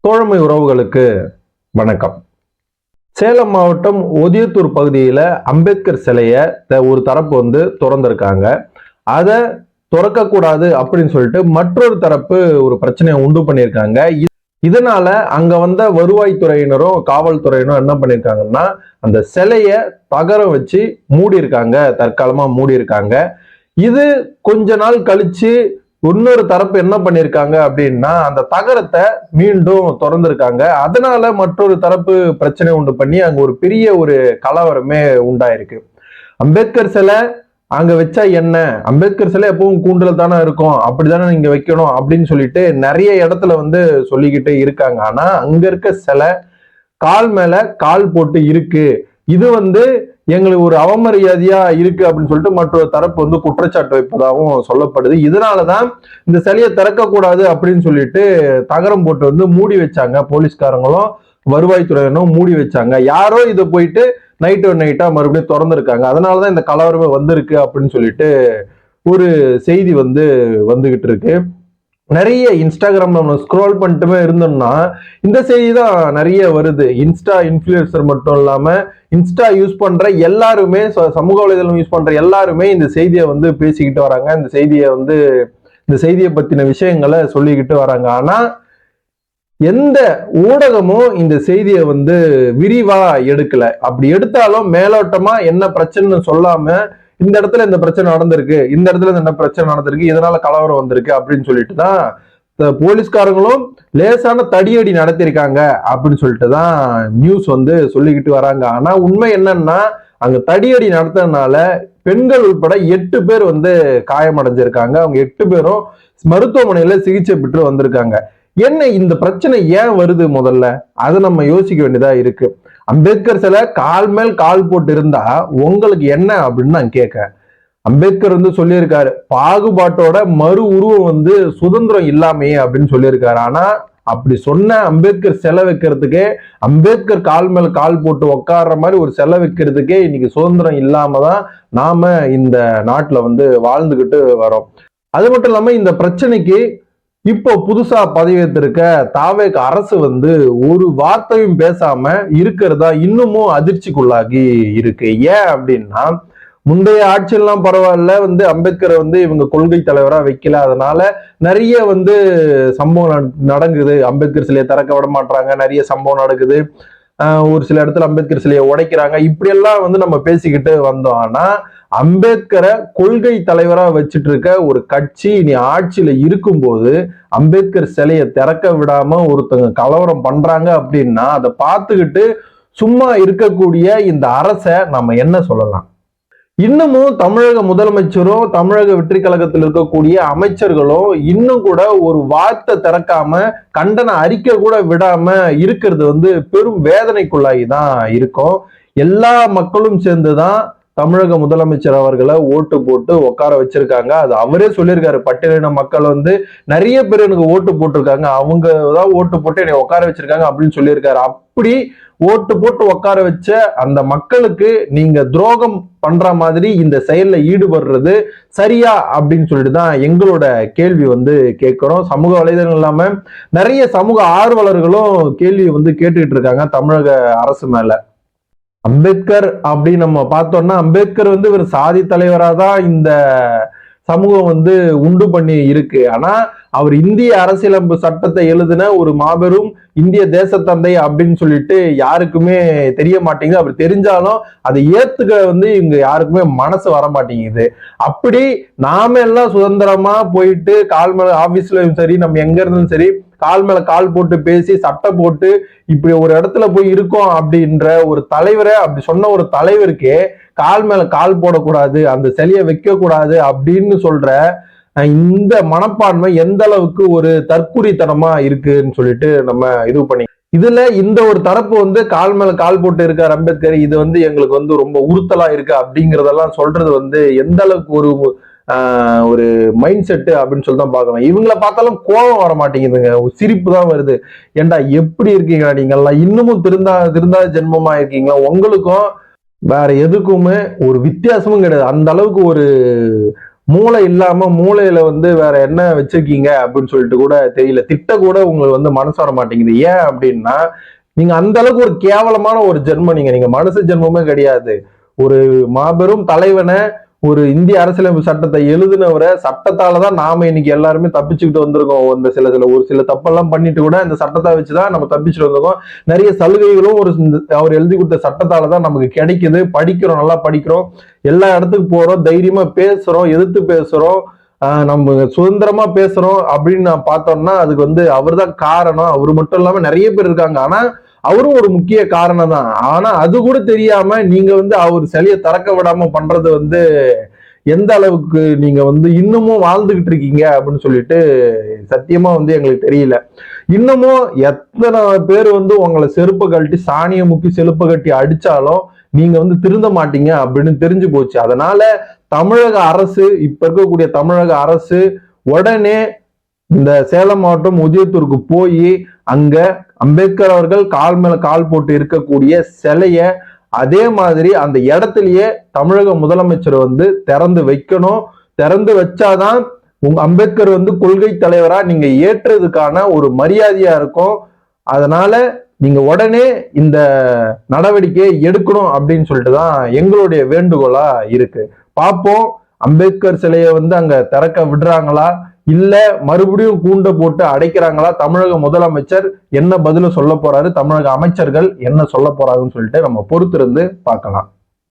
தோழமை உறவுகளுக்கு வணக்கம். சேலம் மாவட்டம் ஒதியத்தூர் பகுதியில் அம்பேத்கர் சிலையை ஒரு தரப்பு திறந்திருக்காங்க. அதை திறக்கக்கூடாது அப்படின்னு சொல்லிட்டு மற்றொரு தரப்பு ஒரு பிரச்சனையை உண்டு பண்ணியிருக்காங்க. இதனால அங்க வந்த வருவாய்த்துறையினரும் காவல்துறையினரும் என்ன பண்ணியிருக்காங்கன்னா அந்த சிலையை தகரம் வச்சு மூடி இருக்காங்க, தற்காலமா மூடி இருக்காங்க. இது கொஞ்ச நாள் கழிச்சு இன்னொரு தரப்பு என்ன பண்ணிருக்காங்க அப்படின்னா அந்த தகரத்தை மீண்டும் திறந்திருக்காங்க. அதனால மற்றொரு தரப்பு பிரச்சனை உண்டு பண்ணி அங்க ஒரு பெரிய ஒரு கலவரமே உண்டாயிருக்கு. அம்பேத்கர் சிலை அங்க வச்சா என்ன, அம்பேத்கர் சிலை எப்பவும் கூண்டுல தானே இருக்கும், அப்படித்தானே நீங்க வைக்கணும் அப்படின்னு சொல்லிட்டு நிறைய இடத்துல சொல்லிக்கிட்டே இருக்காங்க. ஆனா அங்க இருக்க சிலை கால் மேல கால் போட்டு இருக்கு. இது எங்களுக்கு ஒரு அவமரியாதையா இருக்கு அப்படின்னு சொல்லிட்டு மற்றொரு தரப்பு குற்றச்சாட்டு வைப்பதாகவும் சொல்லப்படுது. இதனாலதான் இந்த சிலையை திறக்கக்கூடாது அப்படின்னு சொல்லிட்டு தகரம் போட்டு மூடி வச்சாங்க. போலீஸ்காரங்களும் வருவாய்த்துறையினரும் மூடி வச்சாங்க. யாரோ இதை போயிட்டு நைட்டா மறுபடியும் திறந்திருக்காங்க. அதனாலதான் இந்த கலவரமே வந்திருக்கு அப்படின்னு சொல்லிட்டு ஒரு செய்தி வந்துகிட்டு இருக்கு. நிறைய இன்ஸ்டாகிராம்ல நம்ம ஸ்க்ரோல் பண்ணிட்டுமே இருந்தோம்னா இந்த செய்தி தான் நிறைய வருது. இன்ஸ்டா இன்ஃப்ளூயன்சர் மட்டும் இல்லாம இன்ஸ்டா யூஸ் பண்ற எல்லாருமே, சமூக வலைதளம் யூஸ் பண்ற எல்லாருமே இந்த செய்தியை பேசிக்கிட்டு வராங்க. இந்த செய்தியை பத்தின விஷயங்களை சொல்லிக்கிட்டு வராங்க. ஆனா எந்த ஊடகமும் இந்த செய்தியை விரிவா எடுக்கல. அப்படி எடுத்தாலும் மேலோட்டமா என்ன பிரச்சனைன்னு சொல்லாம இந்த இடத்துல இந்த பிரச்சனை நடந்திருக்கு, இந்த இடத்துல இந்த பிரச்சனை நடந்திருக்கு, இதனால கலவரம் வந்திருக்கு அப்படின்னு சொல்லிட்டு தான் போலீஸ்காரங்களும் லேசான தடியடி நடத்திருக்காங்க அப்படின்னு சொல்லிட்டு தான் நியூஸ் சொல்லிக்கிட்டு வராங்க. ஆனா உண்மை என்னன்னா அங்க தடியடி நடத்தினால பெண்கள் உட்பட 8 பேர் காயமடைஞ்சிருக்காங்க. அவங்க 8 பேரும் மருத்துவமனையில சிகிச்சை பெற்று வந்திருக்காங்க. என்ன இந்த பிரச்சனை ஏன் வருது? முதல்ல அதை நம்ம யோசிக்க வேண்டியதா இருக்கு. அம்பேத்கர் சிலை கால் மேல் கால் போட்டு இருந்தா உங்களுக்கு என்ன அப்படின்னு நான் கேட்கிறேன். அம்பேத்கர் சொல்லியிருக்காரு, பாகுபாட்டோட மறு உருவம் சுதந்திரம் இல்லாமையே அப்படின்னு சொல்லியிருக்காரு. ஆனா அப்படி சொன்ன அம்பேத்கர் சிலை வைக்கிறதுக்கே, அம்பேத்கர் கால் மேல் கால் போட்டு உட்கார்ற மாதிரி ஒரு சிலை வைக்கிறதுக்கே இன்னைக்கு சுதந்திரம் இல்லாம தான் நாம இந்த நாட்டுல வாழ்ந்துகிட்டு வரோம். அது மட்டும் இல்லாம இந்த பிரச்சனைக்கு இப்போ புதுசா பதவியேற்றிருக்க தாவேக அரசு ஒரு வார்த்தையும் பேசாம இருக்கிறதா இன்னமும் அதிர்ச்சிக்குள்ளாகி இருக்கு. ஏன் அப்படின்னா முந்தைய ஆட்சியெல்லாம் பரவாயில்ல, அம்பேத்கரை இவங்க கொள்கை தலைவரா வைக்கல, அதனால நிறைய சம்பவம் நடக்குது. அம்பேத்கர் சிலையை திறக்க விட மாட்டாங்க, நிறைய சம்பவம் நடக்குது. ஒரு சில இடத்துல அம்பேத்கர் சிலையை உடைக்கிறாங்க. இப்படி எல்லாம் நம்ம பேசிக்கிட்டு வந்தோம். ஆனா அம்பேத்கரை கொள்கை தலைவரா வச்சுட்டு இருக்க ஒரு கட்சி இனி ஆட்சியில இருக்கும்போது அம்பேத்கர் சிலையை திறக்க விடாம ஒருத்தங்க கலவரம் பண்றாங்க அப்படின்னா அதை பார்த்துக்கிட்டு சும்மா இருக்கக்கூடிய இந்த அரசை நம்ம என்ன சொல்லலாம்? இன்னமும் தமிழக முதலமைச்சரும் தமிழக வெற்றி கழகத்தில் இருக்கக்கூடிய அமைச்சர்களும் இன்னும் கூட ஒரு வார்த்தை திறக்காம கண்டன அறிக்கை கூட விடாம இருக்கிறது பெரும் வேதனைக்குள்ளாகி தான் இருக்கும். எல்லா மக்களும் சேர்ந்துதான் தமிழக முதலமைச்சர் அவர்களை ஓட்டு போட்டு உட்கார வச்சிருக்காங்க. அது அவரே சொல்லியிருக்காரு, பட்டியலின மக்கள் நிறைய பேர் எனக்கு ஓட்டு போட்டிருக்காங்க, அவங்க தான் ஓட்டு போட்டு என்னை உட்கார வச்சிருக்காங்க அப்படின்னு சொல்லியிருக்காரு. அப்படி ஓட்டு போட்டு உட்கார வச்ச அந்த மக்களுக்கு நீங்க துரோகம் பண்ற மாதிரி இந்த செயல்ல ஈடுபடுறது சரியா அப்படின்னு சொல்லிட்டு தான் எங்களோட கேள்வி கேட்கிறோம். சமூக வலைதளம் இல்லாம நிறைய சமூக ஆர்வலர்களும் கேள்வி கேட்டுக்கிட்டு இருக்காங்க தமிழக அரசு மேல. அம்பேத்கர் அப்படின்னு நம்ம பார்த்தோம்னா அம்பேத்கர் ஒரு சாதி தலைவராக தான் இந்த சமூகம் உண்டு பண்ணி இருக்கு. ஆனா அவர் இந்திய அரசியலமைப்பு சட்டத்தை எழுதின ஒரு மாபெரும் இந்திய தேசத்தந்தை அப்படின்னு சொல்லிட்டு யாருக்குமே தெரிய மாட்டேங்குது. அப்படி தெரிஞ்சாலும் அதை ஏத்துக்க இங்க யாருக்குமே மனசு வர மாட்டேங்குது. அப்படி நாம எல்லாம் சுதந்திரமா போயிட்டு கால் மேல ஆபீஸ்லயும் சரி, நம்ம எங்க இருந்தும் சரி, கால் மேல கால் போட்டு பேசி சட்டை போட்டு இப்படி ஒரு இடத்துல போய் இருக்கோம் அப்படின்ற ஒரு தலைவரை, அப்படி சொன்ன ஒரு தலைவருக்கே கால் மேல கால் போடக்கூடாது, அந்த சிலையை வைக்க கூடாது அப்படின்னு சொல்ற இந்த மனப்பான்மை எந்த அளவுக்கு ஒரு தற்குறித்தனமா இருக்குன்னு சொல்லிட்டு நம்ம இது பண்ணி இதுல இந்த ஒரு தரப்பு கால் மேல கால் போட்டு இருக்கார் அம்பேத்கர், இது எங்களுக்கு ரொம்ப உறுத்தலா இருக்கு அப்படிங்கறதெல்லாம் சொல்றது எந்த அளவுக்கு ஒரு மைண்ட் செட்டு அப்படின்னு சொல்லி தான் பார்க்கணும். இவங்களை பார்த்தாலும் கோபம் வர மாட்டேங்குதுங்க, ஒரு சிரிப்பு தான் வருது. ஏண்டா எப்படி இருக்கீங்களா நீங்கள்லாம், இன்னமும் திருந்தா ஜென்மமா இருக்கீங்களா? உங்களுக்கும் வேற எதுக்குமே ஒரு வித்தியாசமும் கிடையாது. அந்த அளவுக்கு ஒரு மூளை இல்லாம மூளையில வந்து வேற என்ன வச்சிருக்கீங்க அப்படின்னு சொல்லிட்டு கூட தெரியல. திட்ட கூட உங்களுக்கு வந்து மனசு வர மாட்டேங்குது. ஏன் அப்படின்னா நீங்க அந்த அளவுக்கு ஒரு கேவலமான ஒரு ஜென்மம். நீங்க மனுஷ ஜென்மமே கிடையாது. ஒரு மாபெரும் தலைவனை, ஒரு இந்திய அரசியலமைப்பு சட்டத்தை எழுதினவரை, சட்டத்தாலதான் நாம இன்னைக்கு எல்லாருமே தப்பிச்சுக்கிட்டு வந்திருக்கோம். இந்த ஒரு சில தப்பெல்லாம் பண்ணிட்டு கூட இந்த சட்டத்தை வச்சுதான் நம்ம தப்பிச்சுட்டு வந்திருக்கோம். நிறைய சலுகைகளும் அவர் எழுதி கொடுத்த சட்டத்தாலதான் நமக்கு கிடைக்குது. படிக்கிறோம், நல்லா படிக்கிறோம், எல்லா இடத்துக்கு போறோம், தைரியமா பேசுறோம், எதிர்த்து பேசுறோம், நம்ம சுதந்திரமா பேசுறோம் அப்படின்னு நான் பார்த்தோம்னா அதுக்கு வந்து அவர் தான் காரணம். அவர் மட்டும் இல்லாம நிறைய பேர் இருக்காங்க. ஆனா அவரும் ஒரு முக்கிய காரணம் தான். ஆனா அது கூட தெரியாம நீங்க வந்து அவர் சிலையை திறக்க விடாம பண்றது வந்து எந்த அளவுக்கு நீங்க வந்து இன்னமும் வாழ்ந்துகிட்டு இருக்கீங்க அப்படின்னு சொல்லிட்டு சத்தியமா வந்து எங்களுக்கு தெரியல. இன்னமும் எத்தனை பேர் வந்து உங்களை செருப்பை கழட்டி சாணியை முக்கி செருப்பை கட்டி அடிச்சாலும் நீங்க வந்து திருந்த மாட்டீங்க அப்படின்னு தெரிஞ்சு போச்சு. அதனால தமிழக அரசு, இப்ப இருக்கக்கூடிய தமிழக அரசு உடனே இந்த சேலம் மாவட்டம் உதயத்தூருக்கு போய் அங்க அம்பேத்கர் அவர்கள் கால் மேல கால் போட்டு இருக்கக்கூடிய சிலைய அதே மாதிரி அந்த இடத்துலயே தமிழக முதலமைச்சர் வந்து திறந்து வைக்கணும். திறந்து வச்சாதான் உங்க அம்பேத்கர் வந்து கொள்கை தலைவரா நீங்க ஏற்றதுக்கான ஒரு மரியாதையா இருக்கும். அதனால நீங்க உடனே இந்த நடவடிக்கையை எடுக்கணும் அப்படின்னு சொல்லிட்டு தான் எங்களுடைய வேண்டுகோளா இருக்கு. பார்ப்போம், அம்பேத்கர் சிலையை வந்து அங்க திறக்க விடுறாங்களா, இல்ல மறுபடியும் கூண்ட போட்டு அடைக்கிறாங்களா, தமிழக முதலமைச்சர் என்ன பதில சொல்ல போறாரு, தமிழக அமைச்சர்கள் என்ன சொல்ல போறாங்கன்னு சொல்லிட்டு நம்ம பொறுத்திருந்து பார்க்கலாம்.